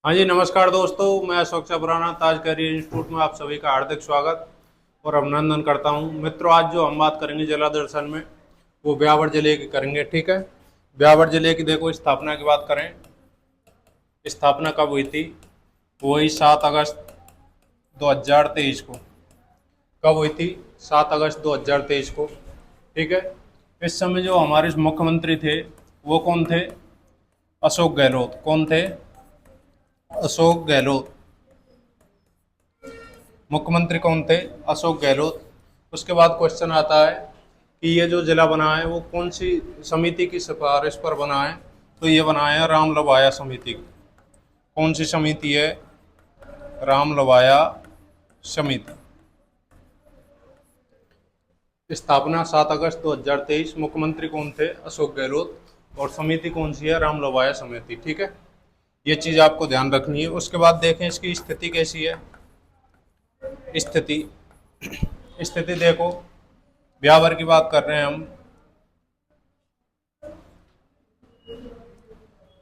हाँ जी, नमस्कार दोस्तों। मैं अशोक चबराना, ताज करियर इंस्टीट्यूट में आप सभी का हार्दिक स्वागत और अभिनंदन करता हूँ। मित्रों, आज जो हम बात करेंगे जिला दर्शन में, वो ब्यावर जिले की करेंगे। ठीक है। ब्यावर जिले की देखो, स्थापना की बात करें, स्थापना कब हुई थी? वही 7 अगस्त 2023 को। कब हुई थी? 7 अगस्त 2023 को। ठीक है। इस समय जो हमारे मुख्यमंत्री थे, वो कौन थे? अशोक गहलोत। कौन थे? अशोक गहलोत। मुख्यमंत्री कौन थे? अशोक गहलोत। उसके बाद क्वेश्चन आता है कि ये जो जिला बना है वो कौन सी समिति की सिफारिश पर बना है? तो ये बना है राम लवाया समिति की। कौन सी समिति है? राम लवाया समिति। स्थापना 7 अगस्त 2023। मुख्यमंत्री कौन थे? अशोक गहलोत। और समिति कौन सी है? राम लवाया समिति। ठीक है। ये चीज़ आपको ध्यान रखनी है। उसके बाद देखें इसकी स्थिति कैसी है। स्थिति स्थिति देखो, ब्यावर की बात कर रहे हैं हम।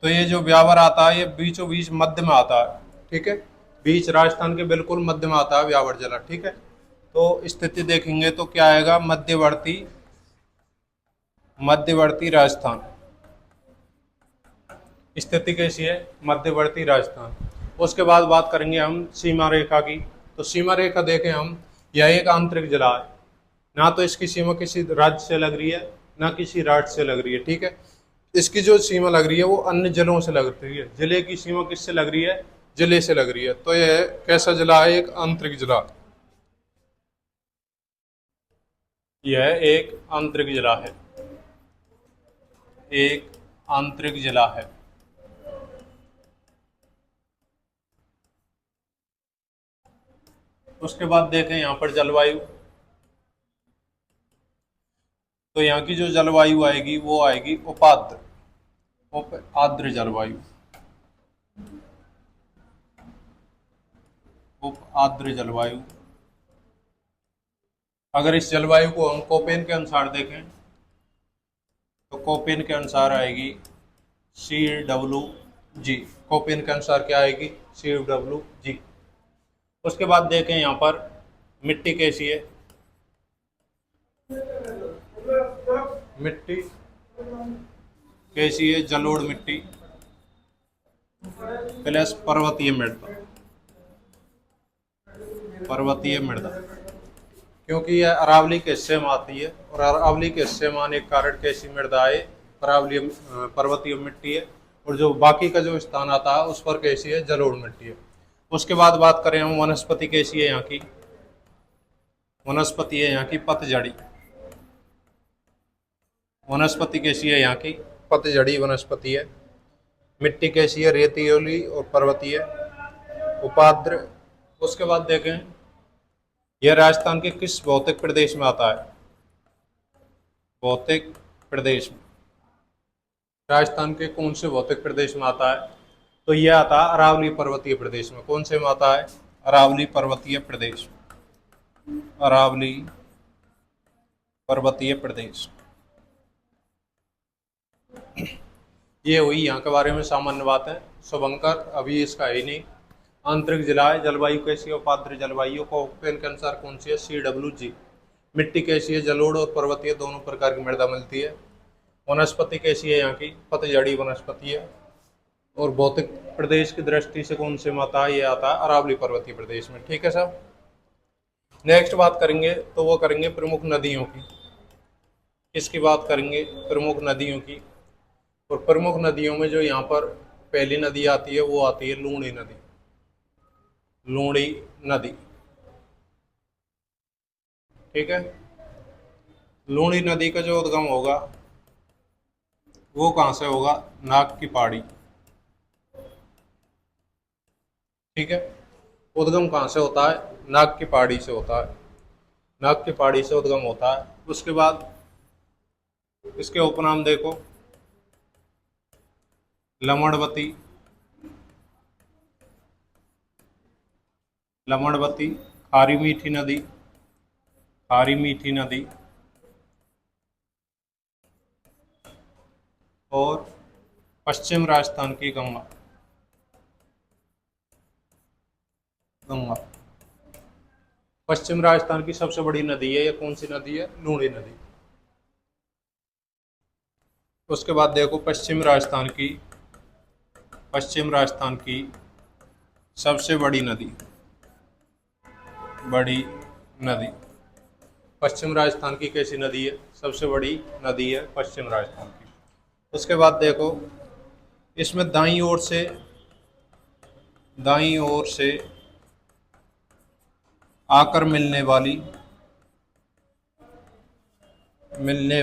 तो ये जो ब्यावर आता है, ये बीचों बीच मध्य में आता है। ठीक है। बीच राजस्थान के बिल्कुल मध्य में आता है ब्यावर जिला। ठीक है। तो स्थिति देखेंगे तो क्या आएगा? मध्यवर्ती, मध्यवर्ती राजस्थान। स्थिति कैसी है? मध्यवर्ती राजस्थान। उसके बाद बात करेंगे हम सीमा रेखा की। तो सीमा रेखा देखें हम, यह एक आंतरिक जिला है। ना तो इसकी सीमा किसी राज्य से लग रही है, ना किसी राज्य से लग रही है। ठीक है। इसकी जो सीमा लग रही है वो अन्य जिलों से लग रही है। जिले की सीमा किससे लग रही है? जिले से लग रही है। तो यह कैसा जिला है? एक आंतरिक जिला। यह एक आंतरिक जिला है। एक आंतरिक जिला है। उसके बाद देखें यहाँ पर जलवायु। तो यहाँ की जो जलवायु आएगी वो आएगी उपाद्र, उप आर्द्र जलवायु। उप आर्द्र जलवायु। अगर इस जलवायु को हम कोपेन के अनुसार देखें, तो कोपेन के अनुसार आएगी CW। कोपेन के अनुसार क्या आएगी? CW। उसके बाद देखें यहाँ पर मिट्टी कैसी है। मिट्टी कैसी है? जलोढ़ मिट्टी प्लस पर्वतीय मृदा। पर्वतीय मृदा, क्योंकि यह अरावली के हिस्से में आती है, और अरावली के हिस्से में आने के कारण कैसी मृदा है? अरावली पर्वतीय मिट्टी है। और जो बाकी का जो स्थान आता है उस पर कैसी है? जलोढ़ मिट्टी है। उसके बाद बात करें हम वनस्पति कैसी है यहाँ की। वनस्पति है यहाँ की पतझड़ी। वनस्पति कैसी है यहाँ की? पतझड़ी वनस्पति है। मिट्टी कैसी है? रेतीली और पर्वतीय, उपाद्र। उसके बाद देखें, यह राजस्थान के किस भौतिक प्रदेश में आता है? भौतिक प्रदेश में। राजस्थान के कौन से भौतिक प्रदेश में आता है? तो यह आता है अरावली पर्वतीय प्रदेश में। कौन से में आता है? अरावली पर्वतीय प्रदेश। अरावली पर्वतीय प्रदेश। ये हुई यहाँ के बारे में सामान्य बात है। शुभंकर अभी इसका है ही नहीं। आंतरिक जिला है। जलवायु कैसी है? उपाद्र जलवायु। को पेन के अनुसार कौन सी है? CW। मिट्टी कैसी है? जलोढ़ और पर्वतीय दोनों प्रकार की मृदा मिलती है। वनस्पति कैसी है यहाँ की? पतझड़ी वनस्पति है। और भौतिक प्रदेश की दृष्टि से कौन से में आता है? ये आता है अरावली पर्वतीय प्रदेश में। ठीक है साहब। नेक्स्ट बात करेंगे तो वो करेंगे प्रमुख नदियों की। किसकी बात करेंगे? प्रमुख नदियों की। और प्रमुख नदियों में जो यहाँ पर पहली नदी आती है वो आती है लूणी नदी। लूणी नदी। ठीक है। लूणी नदी का जो उद्गम होगा वो कहाँ से होगा? नाग की पहाड़ी। ठीक है। उद्गम कहाँ से होता है? नाग की पहाड़ी से होता है। नाग की पहाड़ी से उद्गम होता है। उसके बाद इसके उपनाम देखो, लमणवती। लमणवती, खारी मीठी नदी। खारी मीठी नदी। और पश्चिम राजस्थान की गंगा। गंगा। पश्चिम राजस्थान की सबसे बड़ी नदी है, ये कौन सी नदी है? लूणी नदी। उसके बाद देखो पश्चिम राजस्थान की सबसे बड़ी नदी। पश्चिम राजस्थान की कैसी नदी है? सबसे बड़ी नदी है पश्चिम राजस्थान की। उसके बाद देखो इसमें दाईं ओर से आकर मिलने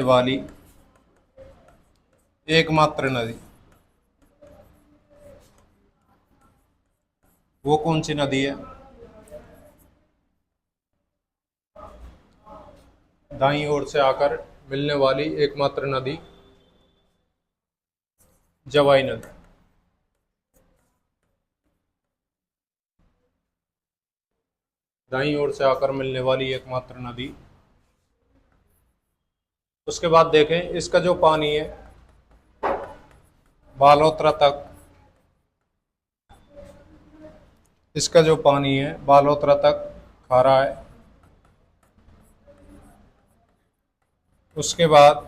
वाली एकमात्र नदी, वो कौन सी नदी है? दाईं ओर से आकर मिलने वाली एकमात्र नदी जवाई नदी। दाईं ओर से आकर मिलने वाली एकमात्र नदी। उसके बाद देखें इसका जो पानी है बालोतरा तक, इसका जो पानी है बालोतरा तक खारा है। उसके बाद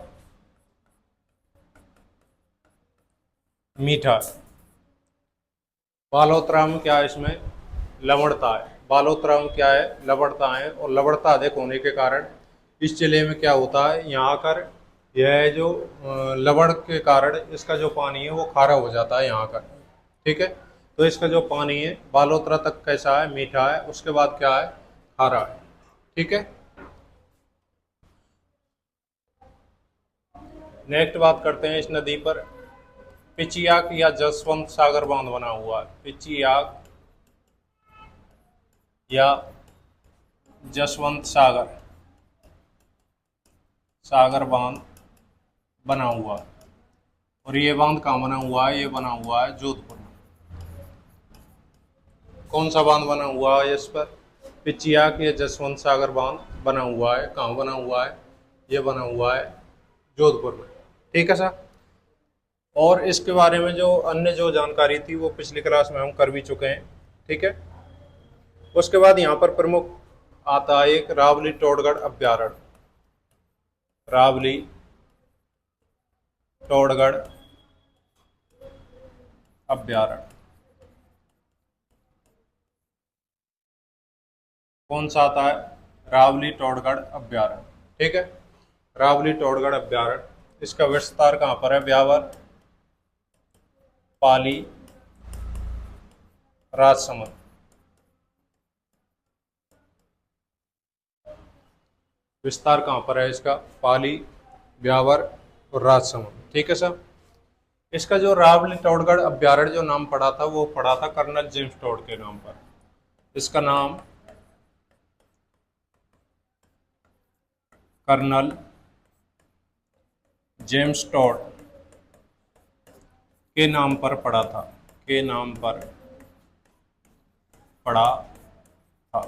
मीठा है। बालोतरा में क्या है? इसमें लवणता है। बालोतरा में क्या है? लवणता है। और लवणता अधिक होने के कारण इस जिले में क्या होता है, यहाँ कर यह जो लवण के कारण इसका जो पानी है वो खारा हो जाता है यहाँ का। ठीक है, तो इसका जो पानी है बालोतरा तक कैसा है? मीठा है। उसके बाद क्या है? खारा है। ठीक है, नेक्स्ट बात करते हैं इस नदी पर पिचियाक या जसवंत सागर बांध बना हुआ है। पिचियाक या जसवंत सागर बांध बना हुआ है। और ये बांध कहाँ बना हुआ है? ये बना हुआ है जोधपुर में। कौन सा बांध बना हुआ है इस पर? पिचियाक या जसवंत सागर बांध बना हुआ है। कहाँ बना हुआ है? ये बना हुआ है जोधपुर में। ठीक है सर। और इसके बारे में जो अन्य जो जानकारी थी वो पिछली क्लास में हम कर भी चुके हैं। ठीक है, उसके बाद यहाँ पर प्रमुख आता है एक रावली टोडगढ़ अभ्यारण्य। रावली टोडगढ़ अभ्यारण्य कौन सा आता है? रावली टोडगढ़ अभ्यारण्य। ठीक है, रावली टोडगढ़ अभ्यारण्य। इसका विस्तार कहाँ पर है? ब्यावर, पाली, राजसमंद। विस्तार कहाँ पर है इसका? पाली, ब्यावर और राजसमंद। ठीक है सर। इसका जो रावली टोडगढ़ अभ्यारण्य जो नाम पड़ा था वो पड़ा था कर्नल जेम्स टोड के नाम पर। इसका नाम कर्नल जेम्स टोड के नाम पर पड़ा था। के नाम पर पड़ा था।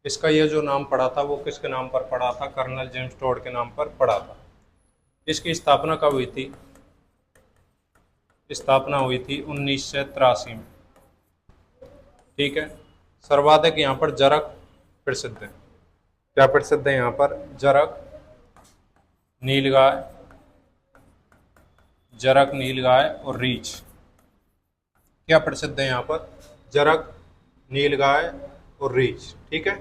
इसका ये जो नाम पड़ा था वो किसके नाम पर पड़ा था? कर्नल जेम्स टोड के नाम पर पड़ा था। इसकी स्थापना कब हुई थी? स्थापना हुई थी 1983 में। ठीक है, सर्वाधिक यहाँ पर जरक प्रसिद्ध है। क्या प्रसिद्ध है यहाँ पर? जरक, नीलगाय, जरक, नीलगाय और रीछ। क्या प्रसिद्ध है यहाँ पर? जरक, नीलगाय और रीछ। ठीक है,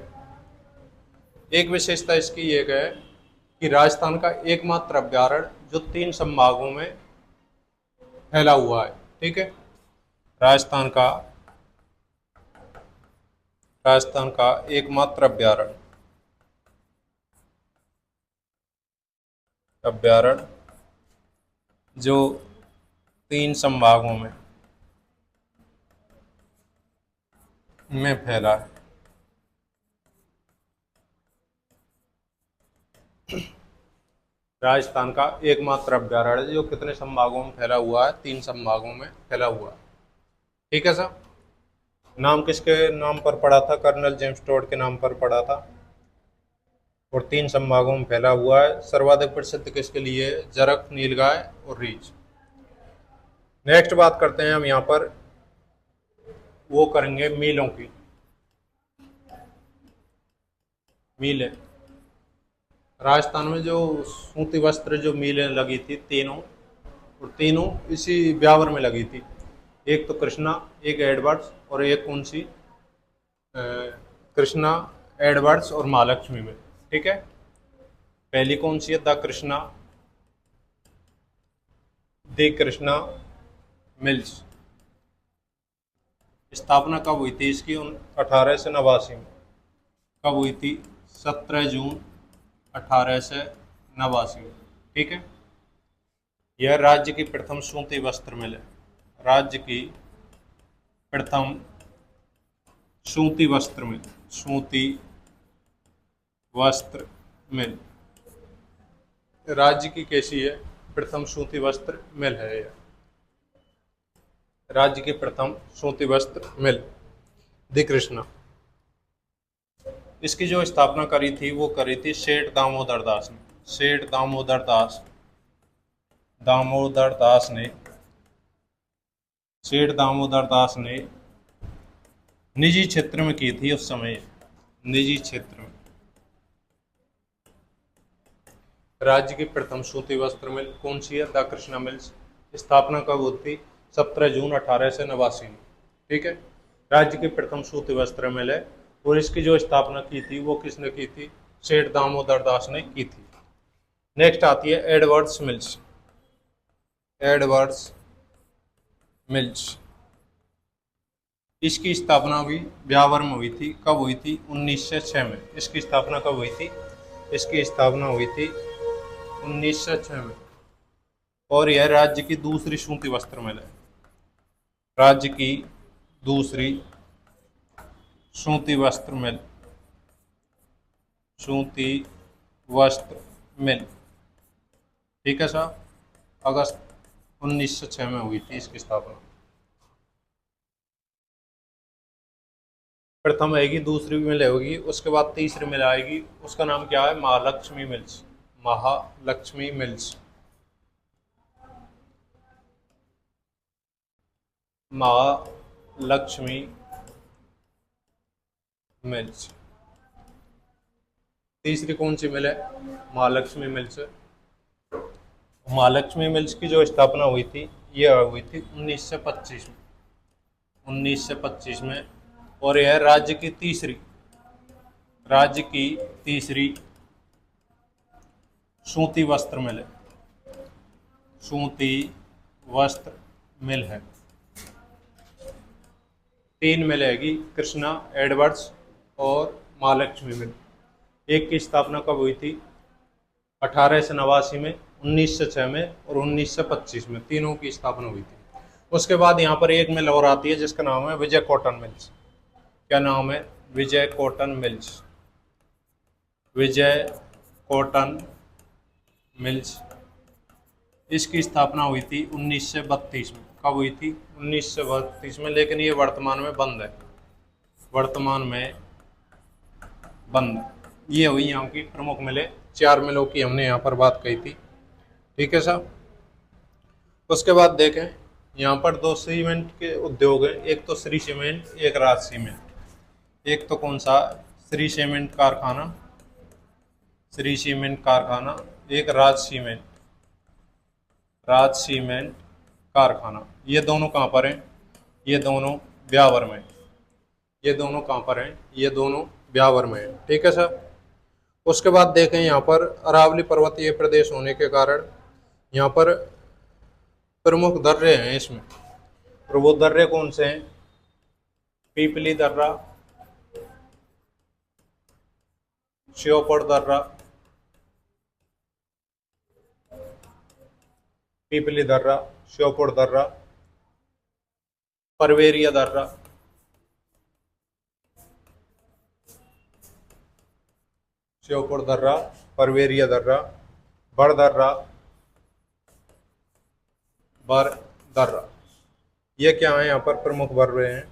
एक विशेषता इसकी ये है कि राजस्थान का एकमात्र अभ्यारण्य जो 3 संभागों में फैला हुआ है। ठीक है, राजस्थान का एकमात्र अभ्यारण्य जो 3 संभागों में फैला है। राजस्थान का एकमात्र अभ्यारण्य जो कितने संभागों में फैला हुआ है? 3 संभागों में फैला हुआ है। ठीक है सर। नाम किसके नाम पर पड़ा था? कर्नल जेम्स टोड के नाम पर पड़ा था और 3 संभागों में फैला हुआ है। सर्वाधिक प्रसिद्ध किसके लिए? जरक, नीलगाय और रीछ। नेक्स्ट बात करते हैं हम यहाँ पर, वो करेंगे मीलों की। मिलें। राजस्थान में जो सूती वस्त्र जो मिलें लगी थी तीनों, और तीनों इसी ब्यावर में लगी थी। एक तो कृष्णा, एक एडवर्ड्स, और एक कौन सी, कृष्णा, एडवर्ड्स और महालक्ष्मी में। ठीक है, पहली कौन सी है, the Krishna, the Krishna mills. स्थापना कब हुई थी इसकी, 1889 में। कब हुई थी, 17 जून 1889 में। ठीक है, यह राज्य की प्रथम सूती वस्त्र मिल है। राज्य की प्रथम सूती वस्त्र मिल, सूती वस्त्र मिल। राज्य की कैसी है, प्रथम सूती वस्त्र मिल है यह। राज्य की प्रथम सूती वस्त्र मिल दी कृष्णा। इसकी जो स्थापना करी थी वो करी थी सेठ दामोदर दास ने। सेठ दामोदर दास, दामोदर दास ने, सेठ दामोदर दास ने निजी क्षेत्र में की थी उस समय, निजी क्षेत्र में। राज्य की प्रथम सूती वस्त्र मिल कौन सी है, द कृष्णा मिल्स। स्थापना कब हुई थी, 17 जून 1889 में। ठीक है, राज्य की प्रथम सूती वस्त्र मिल है, और इसकी जो स्थापना की थी वो किसने की थी, सेठ दामोदर दास ने की थी। नेक्स्ट आती है एडवर्ड्स मिल्स। एडवर्ड्स मिल्स, इसकी स्थापना भी ब्यावर में हुई थी। कब हुई थी, 1906 में। इसकी स्थापना कब हुई थी, इसकी स्थापना हुई थी 1906 में, और यह राज्य की दूसरी सूती वस्त्र मिल है। राज्य की दूसरी सूती वस्त्र मिल, सूती वस्त्र मिल। ठीक है साहब, अगस्त 1906 में हुई थी इसकी स्थापना। प्रथम आएगी, दूसरी मिल होगी, उसके बाद तीसरी मिल आएगी, उसका नाम क्या है, Mahalakshmi mills. Mahalakshmi mills, Mahalakshmi mills. तीसरी कौन सी मिल है, महालक्ष्मी मिल्स। महालक्ष्मी मिल्स की जो स्थापना हुई थी यह हुई थी 1925 में। 1925 में, और यह राज्य की तीसरी, राज्य की तीसरी सूती वस्त्र मिल है। सूती वस्त्र मिल है। तीन मिल आएगी, कृष्णा, एडवर्ड्स और महालक्ष्मी मिल। एक की स्थापना कब हुई थी, 1889 में, 1906 में और 1925 में, तीनों की स्थापना हुई थी। उसके बाद यहाँ पर एक मिल और आती है जिसका नाम है विजय कॉटन मिल्स। क्या नाम है, विजय कॉटन मिल्स। विजय कॉटन मिल्स, इसकी स्थापना हुई थी 1932 में। कब हुई थी, 1932 में, लेकिन ये वर्तमान में बंद है। वर्तमान में बंद। ये हुई यहाँ की प्रमुख मिलें। 4 मिलों की हमने यहाँ पर बात कही थी। ठीक है साहब, उसके बाद देखें यहाँ पर 2 सीमेंट के उद्योग हैं, एक तो श्री सीमेंट, एक राज सीमेंट। एक तो कौन सा, श्री सीमेंट कारखाना, श्री सीमेंट कारखाना, एक राज सीमेंट, राज सीमेंट कारखाना। ये दोनों कहाँ पर हैं, ये दोनों ब्यावर में। ये दोनों कहाँ पर हैं, ये दोनों ब्यावर में हैं। ठीक है सर, उसके बाद देखें यहाँ पर अरावली पर्वतीय प्रदेश होने के कारण यहाँ पर प्रमुख दर्रे हैं इसमें, और वो दर्रे कौन से हैं, पीपली दर्रा, श्योपुर दर्रा, पीपली दर्रा, श्योपुर दर्रा, परवेरिया दर्रा, श्योपुर दर्रा, परवेरिया दर्रा, बड़ दर्रा, बर दर्रा। ये क्या है, यहाँ पर प्रमुख दर्रे हैं।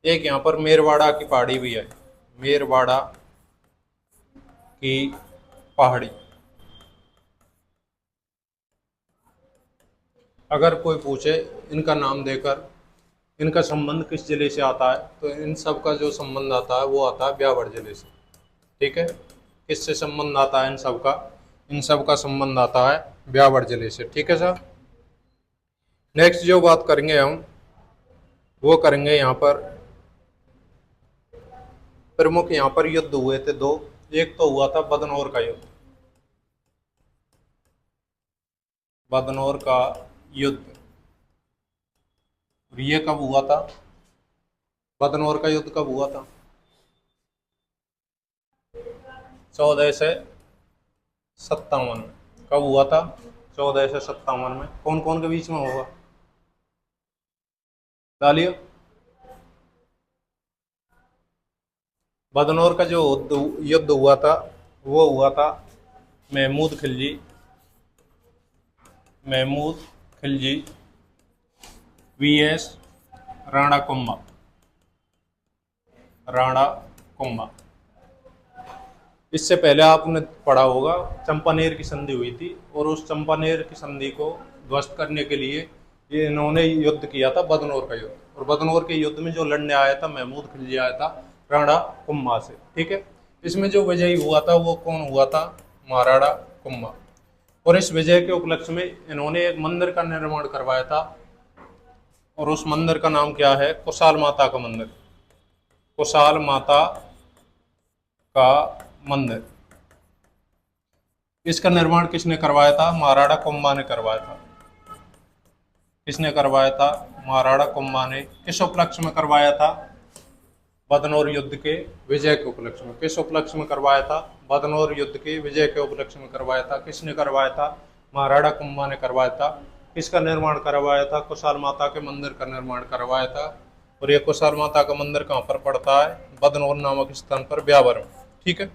एक यहाँ पर मेरवाड़ा की पहाड़ी भी है, मेरवाड़ा की पहाड़ी। अगर कोई पूछे इनका नाम देकर इनका संबंध किस जिले से आता है, तो इन सब का जो संबंध आता है वो आता है ब्यावर जिले से। ठीक है, किससे संबंध आता है इन सब का? इन सब का संबंध आता है ब्यावर जिले से। ठीक है सर। नेक्स्ट जो बात करेंगे हम वो करेंगे यहाँ पर प्रमुख यहाँ पर युद्ध हुए थे दो। एक तो हुआ था बदनौर का युद्ध, बदनौर का युद्ध। और ये कब हुआ था? बदनौर का युद्ध कब हुआ था? 1457 में। कब हुआ था? 1457 में। कौन कौन के बीच में होगा? डालिए। बदनौर का जो युद्ध हुआ था वो हुआ था महमूद खिलजी, महमूद खिलजी वीएस राणा कुंभा, राणा कुंभा। इससे पहले आपने पढ़ा होगा चंपानेर की संधि हुई थी, और उस चंपानेर की संधि को ध्वस्त करने के लिए ये इन्होंने युद्ध किया था, बदनौर का युद्ध। और बदनौर के युद्ध में जो लड़ने आया था महमूद खिलजी आया था राणा कुंभा से। ठीक है, इसमें जो विजयी हुआ था वो कौन हुआ था? महाराणा कुंभा। और इस विजय के उपलक्ष्य में इन्होंने एक मंदिर का निर्माण करवाया था, और उस मंदिर का नाम क्या है? कुशाल माता का मंदिर, कुशाल माता का मंदिर। इसका निर्माण किसने करवाया था? महाराणा कुंभा ने करवाया था। किसने करवाया था? महाराणा कुंभा ने। किस उपलक्ष्य में करवाया था? बदनौर युद्ध के विजय के उपलक्ष्य में। किस उपलक्ष्य में करवाया था? बदनौर युद्ध के विजय के उपलक्ष्य में करवाया था। किसने करवाया था? महाराणा कुंभा ने करवाया था। किसका निर्माण करवाया था? कुशाल माता के मंदिर का निर्माण करवाया था। और यह कुशाल माता का मंदिर कहाँ पर पड़ता है? बदनौर नामक स्थान पर, ब्यावर में। ठीक है।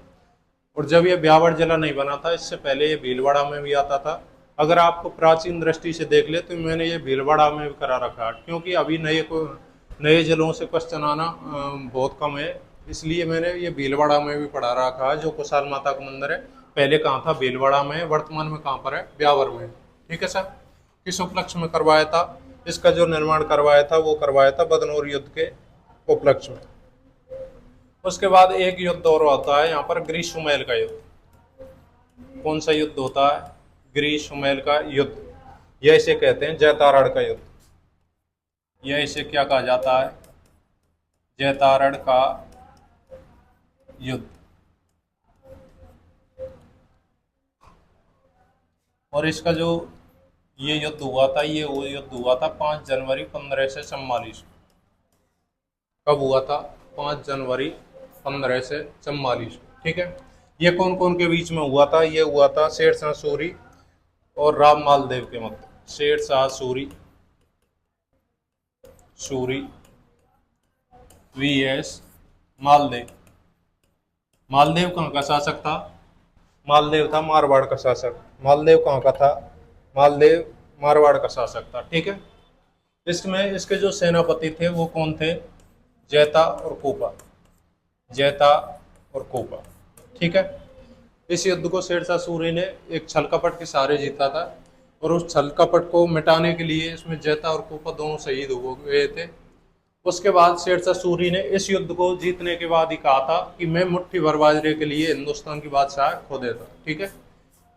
और जब ये ब्यावर जिला नहीं बना था, इससे पहले ये भीलवाड़ा में भी आता था। अगर आपको प्राचीन दृष्टि से देख ले तो मैंने ये भीलवाड़ा में भी करा रखा है, क्योंकि अभी नए जिलों से क्वेश्चन आना बहुत कम है, इसलिए मैंने ये भीलवाड़ा में भी पढ़ा रखा है। जो कुशाल माता का मंदिर है पहले कहाँ था? भीलवाड़ा में। वर्तमान में कहाँ पर है? ब्यावर में। ठीक है सर। किस उपलक्ष्य में करवाया था? इसका जो निर्माण करवाया था वो करवाया था बदनौर युद्ध के उपलक्ष्य में। उसके बाद एक युद्ध और होता है यहाँ पर, ग्रीष्ममेल का युद्ध। कौन सा युद्ध होता है? ग्रीष्ममेल का युद्ध। यह इसे कहते हैं जैतारण का युद्ध। यह इसे क्या कहा जाता है? जैतारण का युद्ध। और इसका जो ये युद्ध हुआ था, ये वो युद्ध हुआ था 5 जनवरी 1544। कब हुआ था? 5 जनवरी 1544। ठीक है। ये कौन कौन के बीच में हुआ था? ये हुआ था शेरशाह सूरी और राम मालदेव के मध्य। शेरशाह सूरी वीएस मालदेव। मालदेव कहाँ का शासक था? मालदेव था मारवाड़ का शासक। मालदेव कहाँ का था? मालदेव मारवाड़ का शासक था। ठीक है। इसमें इसके जो सेनापति थे वो कौन थे? जैता और कोपा। जैता और कोपा। ठीक है। इस युद्ध को शेरशाह सूरी ने एक छल कपट के सहारे जीता था, और उस छल कपट को मिटाने के लिए इसमें जैता और कोपा दोनों शहीद हुए थे। उसके बाद शेरशाह सूरी ने इस युद्ध को जीतने के बाद ही कहा था कि मैं मुट्ठी भर बाजरे के लिए हिंदुस्तान की बादशाह खो देता। ठीक है।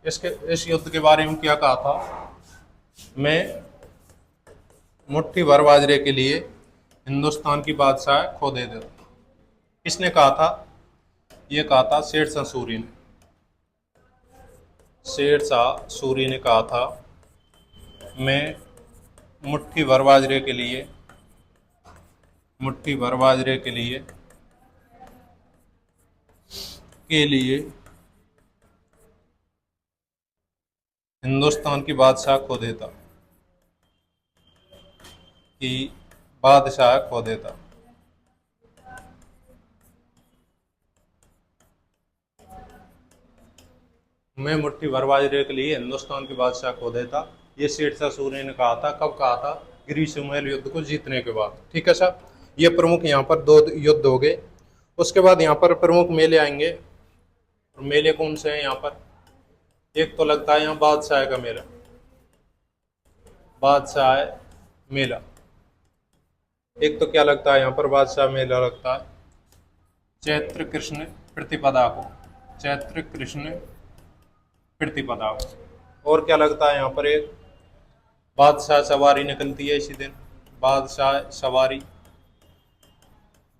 इस युद्ध के बारे में क्या कहा था? मैं मुट्ठी भर बाजरे के लिए हिंदुस्तान की बादशाह खो दे देता। किसने कहा था? ये कहा था शेरशाह सूरी ने। शेरशाह सूरी ने कहा था मैं मुट्ठी भर बाजरे के लिए हिंदुस्तान की बादशाह खो देता, कि बादशाह खो देता। मैं मुट्ठी भर बाजरे के लिए हिंदुस्तान की बादशाह खो देता। ये शेरशाह सूरी ने कहा था। कब कहा था? ग्रीष्ममेल युद्ध को जीतने के बाद। ठीक है सर। ये प्रमुख यहाँ पर 2 युद्ध हो गए। उसके बाद यहाँ पर प्रमुख मेले आएंगे। और मेले कौन से हैं यहाँ पर? एक तो लगता है यहाँ बादशाह का मेला, बादशाह मेला। एक तो क्या लगता है यहाँ पर? बादशाह मेला लगता है चैत्र कृष्ण प्रतिपदा को। चैत्र कृष्ण प्रतिपदा। और क्या लगता है यहाँ पर, एक बादशाह सवारी निकलती है इसी दिन, बादशाह सवारी,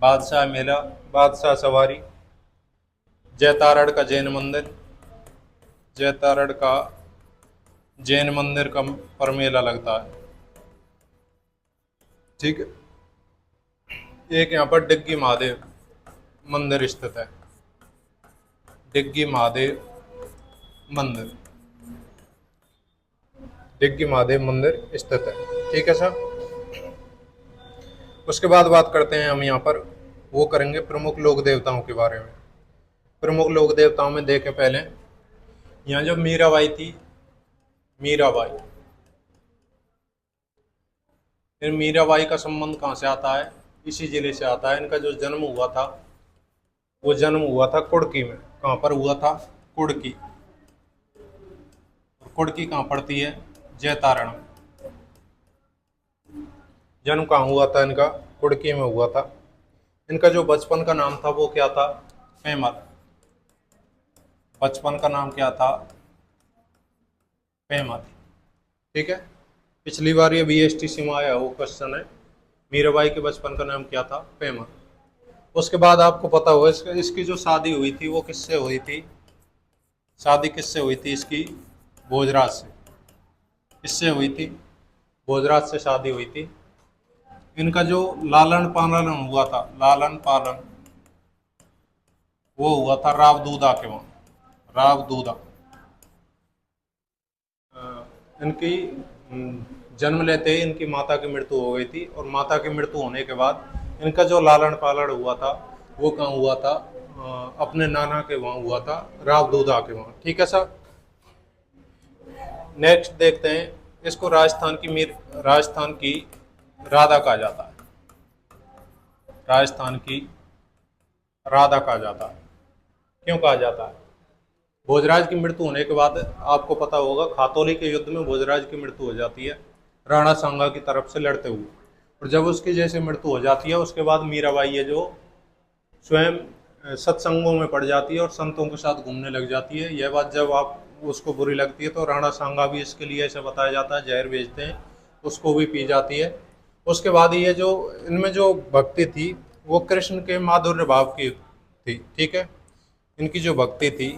बादशाह मेला, बादशाह सवारी। जैतारण का जैन मंदिर, जैतारण का जैन मंदिर का पर मेला लगता है। ठीक है। एक यहाँ पर डिग्गी महादेव मंदिर स्थित है, डिग्गी महादेव मंदिर, डिग्गी महादेव मंदिर स्थित है। ठीक है सर। उसके बाद बात करते हैं हम यहाँ पर, वो करेंगे प्रमुख लोक देवताओं के बारे में। प्रमुख लोक देवताओं में देखें पहले, यहाँ जो मीराबाई थी, मीराबाई, फिर मीराबाई का संबंध कहाँ से आता है, इसी जिले से आता है। इनका जो जन्म हुआ था वो जन्म हुआ था कुड़की में। कहाँ पर हुआ था, कुड़की। कुड़की कहाँ पड़ती है, जैतारण में। जन्म कहाँ हुआ था इनका, कुड़की में हुआ था। इनका जो बचपन का नाम था वो क्या था, पेमल। बचपन का नाम क्या था, पेमल। ठीक है। पिछली बार ये BSTC में आया वो क्वेश्चन है, मीराबाई के बचपन का नाम क्या था, पेमल। उसके बाद आपको पता होगा इसकी जो शादी हुई थी वो किससे हुई थी, शादी किससे हुई थी इसकी, भोजराज से। किससे हुई थी, भोजराज से शादी हुई थी। इनका जो लालन पालन हुआ था, लालन पालन, वो हुआ था रावदूदा के वहाँ, रावदूदा। इनकी जन्म लेते ही इनकी माता की मृत्यु हो गई थी, और माता की मृत्यु होने के बाद इनका जो लालन पालन हुआ था वो कहाँ हुआ था, अपने नाना के वहाँ हुआ था, रावदूदा के वहाँ। ठीक है सर। नेक्स्ट देखते हैं, इसको राजस्थान की राधा कहा जाता है, राजस्थान की राधा कहा जाता है। क्यों कहा जाता है, भोजराज की मृत्यु होने के बाद आपको पता होगा खातौली के युद्ध में भोजराज की मृत्यु हो जाती है राणा सांगा की तरफ से लड़ते हुए। और जब उसकी जैसे मृत्यु हो जाती है उसके बाद मीराबाई है जो स्वयं सत्संगों में पड़ जाती है और संतों के साथ घूमने लग जाती है। यह बात जब आप उसको बुरी लगती है तो राणा सांगा भी इसके लिए ऐसा बताया जाता है, जहर बेचते हैं, उसको भी पी जाती है। उसके बाद ये जो इनमें जो भक्ति थी वो कृष्ण के माधुर्य भाव की थी। ठीक है। इनकी जो भक्ति थी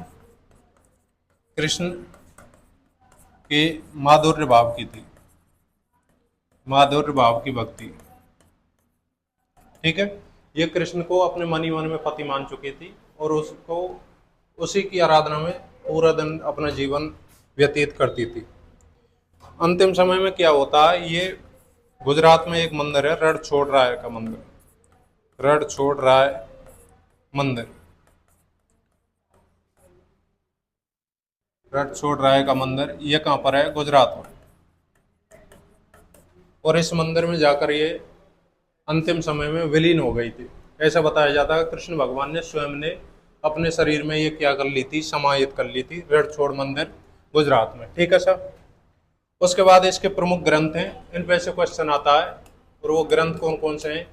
कृष्ण के माधुर्य भाव की थी, माधुर्य भाव की भक्ति। ठीक है। ये कृष्ण को अपने मन ही मन में पति मान चुकी थी और उसको उसी की आराधना में पूरा दिन अपना जीवन व्यतीत करती थी। अंतिम समय में क्या होता है, ये गुजरात में एक मंदिर है रणछोड़राय का मंदिर, रणछोड़राय मंदिर, रणछोड़राय का मंदिर, ये कहाँ पर है, गुजरात में। और इस मंदिर में जाकर ये अंतिम समय में विलीन हो गई थी। ऐसा बताया जाता है कृष्ण भगवान ने स्वयं ने अपने शरीर में ये क्या कर ली थी, समाहित कर ली थी, रणछोड़ मंदिर गुजरात में। ठीक है सर। उसके बाद इसके प्रमुख ग्रंथ हैं, इन पे से क्वेश्चन आता है। और वो ग्रंथ कौन कौन से हैं,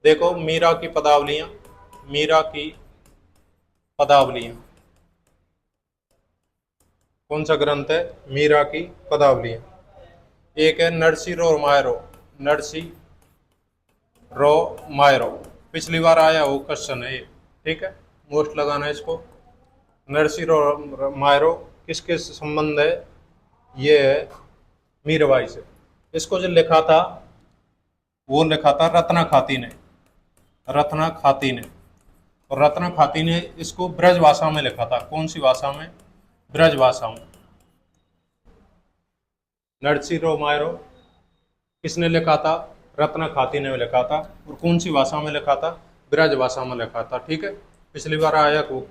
देखो, मीरा की पदावलियां, मीरा की पदावलियां, कौन सा ग्रंथ है, मीरा की पदावलियां। एक है नरसी रो मायरो, नरसी रो मायरो, पिछली बार आया वो क्वेश्चन है ये। ठीक है, मोस्ट लगाना इसको। नरसी रो मायरो किसके संबंध है, ये है मीराबाई से। इसको जो लिखा था वो लिखा था रत्ना खाती ने, रत्ना खाती ने। और रत्ना खाती ने इसको ब्रज भाषा में लिखा था। कौन सी भाषा में, ब्रज भाषा में। नरसी रो मायरो किसने लिखा था, रत्ना खाती ने लिखा था। और कौन सी भाषा में लिखा था, ब्रज भाषा में लिखा था। ठीक है, पिछली बार आया वो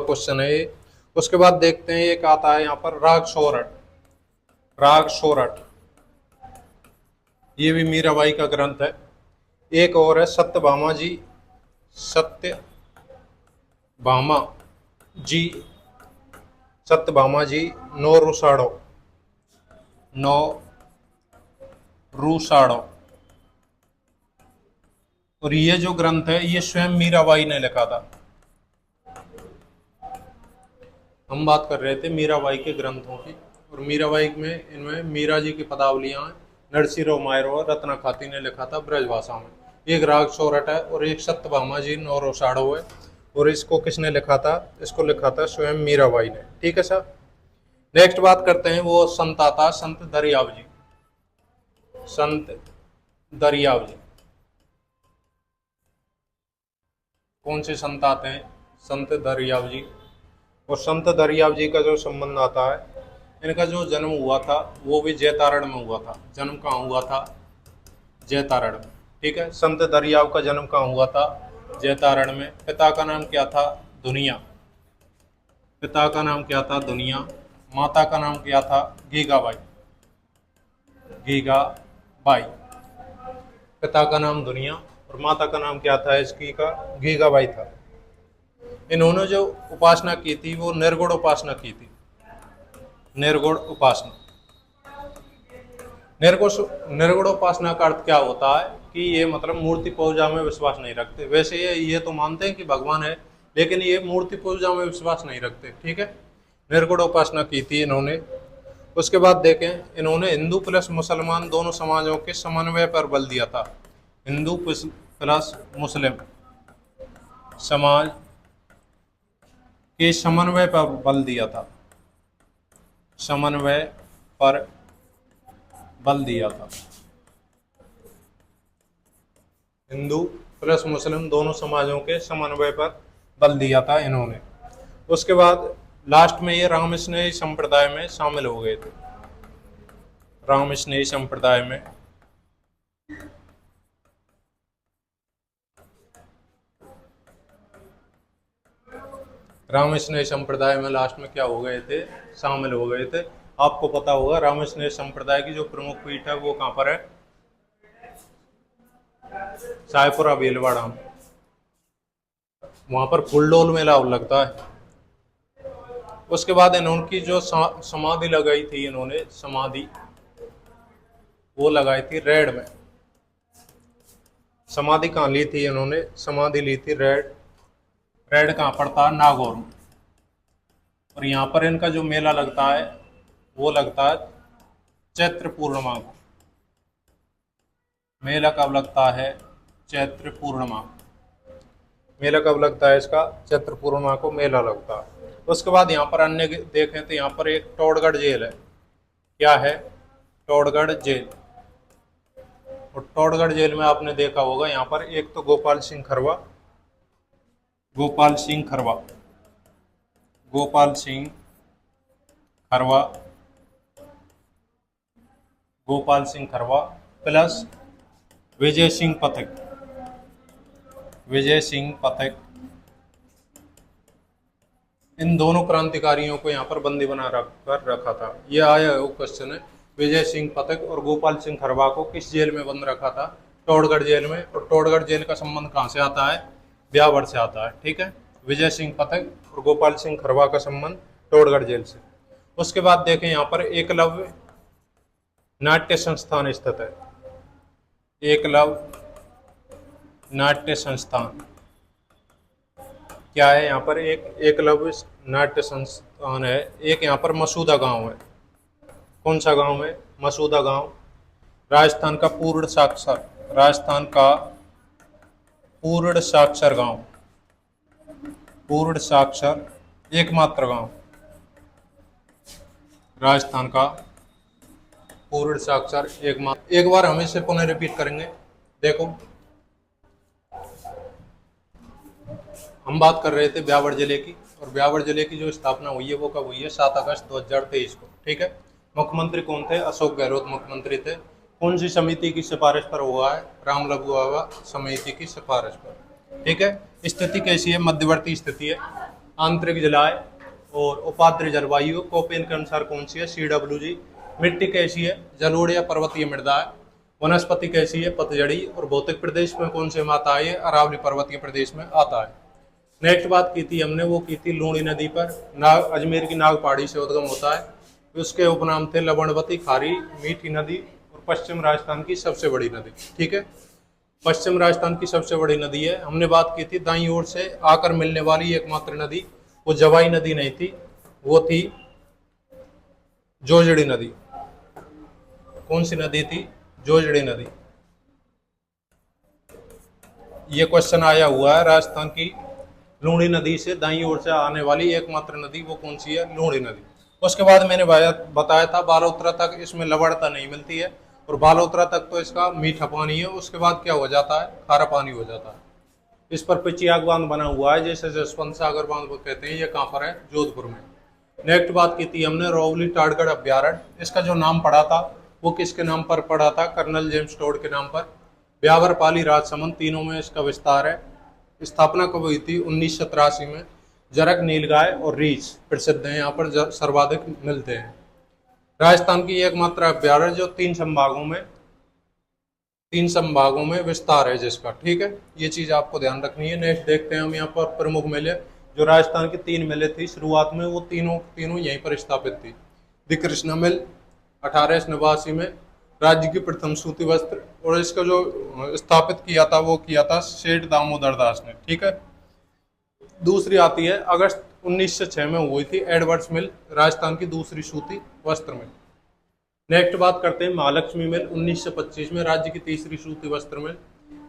क्वेश्चन है ये। उसके बाद देखते हैं एक आता है यहाँ पर राग सोरठ, राग सोरठ, ये भी मीराबाई का ग्रंथ है। एक और है सत्यभामा जी, सत्यभामा जी, सत्यभामा जी नो रुसाड़ो, नो रूसाड़ो। और ये जो ग्रंथ है ये स्वयं मीराबाई ने लिखा था, हम बात कर रहे थे मीराबाई के ग्रंथों की, और मीराबाई में इनमें मीरा जी की पदावलियाँ हैं, नरसिंह मायरो और रत्ना खाती ने लिखा था ब्रजभाषा में। एक राग सोरठ है और एक सत्यभामा जी नौरोसाड़ो है, और इसको किसने लिखा था? इसको लिखा था स्वयं मीराबाई ने। ठीक है सर। नेक्स्ट बात करते हैं, वो संत आता संत दरियाव जी। संत दरियाव जी कौन से संत आते हैं? संत दरियाव जी। और संत दरियाव जी का जो संबंध आता है, इनका जो जन्म हुआ था वो भी जैतारण में हुआ था। जन्म कहाँ हुआ था? जैतारण में। ठीक है, संत दरियाव का जन्म कहाँ हुआ था? जैतारण में। पिता का नाम क्या था? दुनिया। पिता का नाम क्या था? दुनिया। माता का नाम क्या था? गीगाबाई। गीगाबाई। पिता का नाम दुनिया और माता का नाम क्या था इसकी का? गीगाबाई था। इन्होंने जो उपासना की थी वो निर्गुण उपासना की थी। निर्गुण उपासना। निर्गुण उपासना का अर्थ क्या होता है कि ये मतलब मूर्ति पूजा में विश्वास नहीं रखते। वैसे ये तो मानते हैं कि भगवान है, लेकिन ये मूर्ति पूजा में विश्वास नहीं रखते। ठीक है, निर्गुण उपासना की थी इन्होंने। उसके बाद देखें, इन्होंने हिंदू प्लस मुसलमान दोनों समाजों के समन्वय पर बल दिया था। हिंदू प्लस मुस्लिम समाज के समन्वय पर बल दिया था। समन्वय पर बल दिया था। हिंदू प्लस मुस्लिम दोनों समाजों के समन्वय पर बल दिया था इन्होंने। उसके बाद लास्ट में ये रामस्नेही संप्रदाय में शामिल हो गए थे। रामस्नेही संप्रदाय में रामस्नेही संप्रदाय में लास्ट में क्या हो गए थे? शामिल हो गए थे। आपको पता होगा रामस्नेही संप्रदाय की जो प्रमुख पीठ है वो कहाँ पर है? सायपुरा भीलवाड़ा में। वहां पर फुलडोल मेला लगता है। उसके बाद इन्होंने जो समाधि लगाई थी, इन्होंने समाधि वो लगाई थी रेड में। समाधि कहाँ ली थी इन्होंने? समाधि ली थी रेड। रेड कहाँ पड़ता है? नागौर में। और यहाँ पर इनका जो मेला लगता है वो लगता है चैत्र पूर्णिमा को। मेला कब लगता है? चैत्र पूर्णिमा। मेला कब लगता है इसका? चैत्र पूर्णिमा को मेला लगता है। उसके बाद यहाँ पर अन्य देखें तो यहाँ पर एक टोडगढ़ जेल है। क्या है? टोडगढ़ जेल। और टोडगढ़ जेल में आपने देखा होगा यहाँ पर एक तो गोपाल सिंह खरवा, गोपाल सिंह खरवा, गोपाल सिंह खरवा, गोपाल सिंह खरवा प्लस विजय सिंह पथिक। विजय सिंह पथिक, इन दोनों क्रांतिकारियों को यहाँ पर बंदी बना कर रखा था। ये आया वो क्वेश्चन है, विजय सिंह पथिक और गोपाल सिंह खरवा को किस जेल में बंद रखा था? टोडगढ़ जेल में। और टोडगढ़ जेल का संबंध कहाँ से आता है? ब्यावर से आता है। ठीक है, विजय सिंह पथिक और गोपाल सिंह खरवा का संबंध टोडगढ़ जेल से। उसके बाद देखें यहाँ पर एकलव्य नाट्य संस्थान स्थित है। एकलव्य नाट्य संस्थान क्या है? यहाँ पर एक एकलव्य नाट्य संस्थान है। एक यहाँ पर मसूदा गांव है। कौन सा गांव है? मसूदा गांव। राजस्थान का पूर्ण साक्षर, राजस्थान का पूर्ण साक्षर गांव, पूर्ण साक्षर एकमात्र गांव, राजस्थान का पूर्ण साक्षर एकमात्र। एक बार हम इसे पुनः रिपीट करेंगे। देखो, हम बात कर रहे थे ब्यावर जिले की, और ब्यावर जिले की जो स्थापना हुई है वो कब हुई है? 7 अगस्त 2023 को। ठीक है, मुख्यमंत्री कौन थे? अशोक गहलोत मुख्यमंत्री थे। कौन सी समिति की सिफारिश पर हुआ है? राम लघु आवा समिति की सिफारिश पर। ठीक है, स्थिति कैसी है? मध्यवर्ती स्थिति है। आंतरिक जलाय और उपाद्र जलवायु कोपेन के अनुसार कौन सी है? CWG। मिट्टी कैसी है? जलोढ़ या पर्वतीय मृदा है। वनस्पति कैसी है? पतझड़ी। और भौतिक प्रदेश में कौन से में आता है? अरावली पर्वतीय प्रदेश में आता है। नेक्स्ट बात की थी हमने, वो की थी लूणी नदी पर। अजमेर की नाग पहाड़ी से उद्गम होता है। उसके उपनाम थे लवणवती, खारी, मीठी नदी और पश्चिम राजस्थान की सबसे बड़ी नदी। ठीक है, पश्चिम राजस्थान की सबसे बड़ी नदी है। हमने बात की थी दाईं ओर से आकर मिलने वाली एकमात्र नदी वो जवाई नदी नहीं थी, वो थी जोजड़ी नदी। कौन सी नदी थी? जोजड़ी नदी। ये क्वेश्चन आया हुआ है। राजस्थान की लूणी नदी से दाईं ओर से आने वाली एकमात्र नदी वो कौन सी है? लूणी नदी। उसके बाद मैंने बताया था बालोतरा तक इसमें लवणता नहीं मिलती है, और बालोतरा तक तो इसका मीठा पानी है। उसके बाद क्या हो जाता है? खारा पानी हो जाता है। इस पर पिचियाग बांध बना हुआ है, जैसे जसवंत सागर बांध वो कहते हैं। ये कहाँ पर है? जोधपुर में। नेक्स्ट बात की थी हमने रोवली टाड़गढ़ अभ्यारण्य। इसका जो नाम पड़ा था वो किसके नाम पर पड़ा था? कर्नल जेम्स टोड के नाम पर। ब्यावर, पाली, राजसमंद तीनों में इसका विस्तार है। स्थापना कब हुई थी? 1983 में। जरग, नीलगाय और रीछ प्रसिद्ध हैं, यहाँ पर सर्वाधिक मिलते हैं। राजस्थान की एकमात्र अभ्यारण्य जो तीन संभागों में विस्तार है जिसका। ठीक है, ये चीज आपको ध्यान रखनी है। नेक्स्ट देखते हैं हम यहाँ पर प्रमुख मेले। जो राजस्थान की 3 मेले थी शुरुआत में, वो तीनों यहीं पर स्थापित थी। दी कृष्णा मिल 1889 में, राज्य की प्रथम सूती वस्त्र, और इसका जो स्थापित किया था वो किया था सेठ दामोदर दास ने। ठीक है। दूसरी आती है अगस्त 1906 में हुई थी एडवर्ड्स मिल, राजस्थान की दूसरी सूती वस्त्र मिल। नेक्स्ट बात करते हैं महालक्ष्मी मिल 1925 में, राज्य की तीसरी सूती वस्त्र मिल।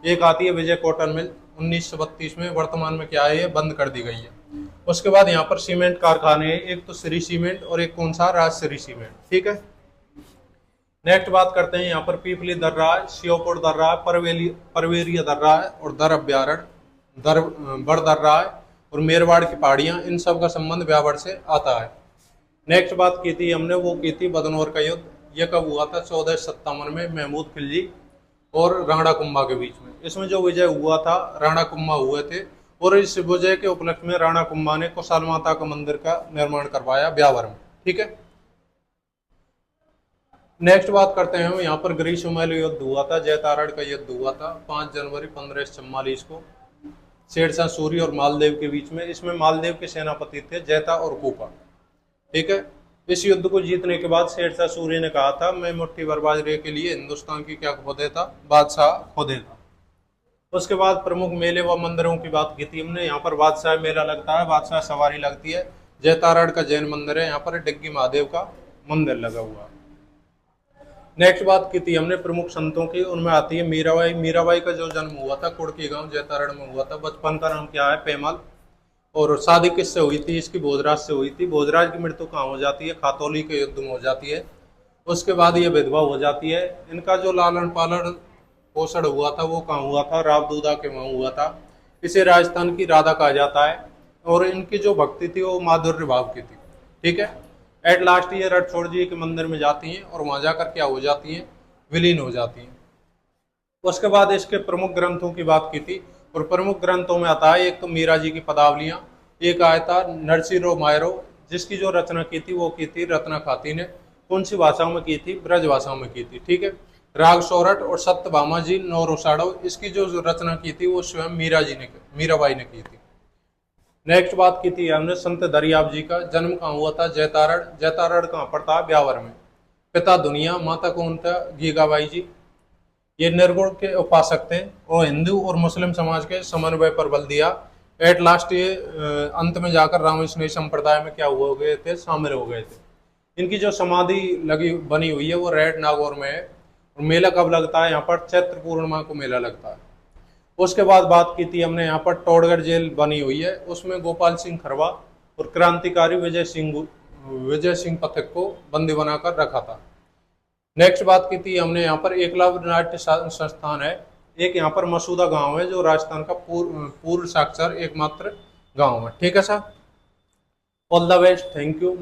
एक आती है विजय कॉटन मिल 1932 में, वर्तमान में क्या है? ये बंद कर दी गई है। उसके बाद यहाँ पर सीमेंट कारखाने हैं, एक तो श्री सीमेंट और एक कौन सा? राजश्री सीमेंट। ठीक है। नेक्स्ट बात करते हैं यहाँ पर पीपली दर्रा, श्योपुर दर्रा, परवेरिया दर्रा और दर अभ्यारण्य, बड़ दर्रा और मेरवाड़ की पहाड़ियां, इन सब का संबंध ब्यावर से आता है। नेक्स्ट बात की थी हमने, वो की थी बदनौर का युद्ध। यह कब हुआ था? 1457 में, महमूद खिलजी और राणा कुंभा के बीच में। इसमें जो विजय हुआ था, राणा कुंभा हुए थे, और इस विजय के उपलक्ष्य में राणा कुंभा ने कुशाल माता का मंदिर का निर्माण करवाया ब्यावर में। ठीक है। नेक्स्ट बात करते हैं हम यहाँ पर ग्रीष्ममैल युद्ध हुआ था, जैतारण का युद्ध हुआ था 5 जनवरी 1544 को शेरशाह सूरी और मालदेव के बीच में। इसमें मालदेव के सेनापति थे जैता और कूपा। ठीक है। इस युद्ध को जीतने के बाद शेरशाह सूरी ने कहा था, मैं मुट्ठी भर बाजरे के लिए हिंदुस्तान की क्या खो देता? बादशाह खो देता। उसके बाद प्रमुख मेले व मंदिरों की बात की थी हमने। यहाँ पर बादशाह मेला लगता है, बादशाह सवारी लगती है। जैतारण का जैन मंदिर है, यहाँ पर डिग्गी महादेव का मंदिर लगा हुआ है। नेक्स्ट बात की थी हमने प्रमुख संतों की, उनमें आती है मीराबाई। मीराबाई का जो जन्म हुआ था कुड़की गांव जैतारण में हुआ था। बचपन का नाम क्या है? पेमल। और शादी किससे हुई थी? इसकी भोजराज से हुई थी। भोजराज की मृत्यु कहाँ हो जाती है? खातौली के युद्ध में हो जाती है। उसके बाद ये विधवा हो जाती है। इनका जो लालन पालन पोषण हुआ था वो कहाँ हुआ था? रावदूदा के वहाँ हुआ था। इसे राजस्थान की राधा कहा जाता है, और इनकी जो भक्ति थी वो माधुर्य भाव की थी। ठीक है। एट लास्ट ये रणछोड़ जी के मंदिर में जाती हैं, और वहां जाकर क्या हो जाती हैं? विलीन हो जाती हैं। उसके बाद इसके प्रमुख ग्रंथों की बात की थी, और प्रमुख ग्रंथों में आता है एक तो मीरा जी की पदावलियां, एक आया था नरसिंह मायरो, जिसकी जो रचना की थी वो की थी रत्ना खाती ने। कौन सी भाषाओं में की थी? ब्रज भाषाओं में की थी। ठीक है। राग सोरठ और सत्यभामा जी नौरोसाड़ो, इसकी जो रचना की थी वो स्वयं मीराबाई ने की थी। नेक्स्ट बात की थी हमने संत दरियाब जी का। जन्म कहाँ हुआ था? जैतारण। जैतारण कहाँ पड़ता है? ब्यावर में। पिता दुनिया, माता कौन था? गीगाबाई जी। ये निर्गुण के उपासक थे, और हिंदू और मुस्लिम समाज के समन्वय पर बल दिया। एट लास्ट ये अंत में जाकर रामकृष्ण संप्रदाय में क्या हो गए थे? शामिल हो गए थे। इनकी जो समाधि बनी हुई है वो रेड नागौर में है। और मेला कब लगता है? यहाँ पर चैत्र पूर्णिमा को मेला लगता है। उसके बाद बात की थी हमने यहाँ पर टोडगढ़ जेल बनी हुई है, उसमें गोपाल सिंह खरवा और क्रांतिकारी विजय सिंह पथिक को बंदी बनाकर रखा था। नेक्स्ट बात की थी हमने यहाँ पर एकलव्य नाट्य संस्थान है। एक यहाँ पर मसूदा गांव है जो राजस्थान का पूर्व साक्षर एकमात्र गांव है। ठीक है sir, all the best, thank you.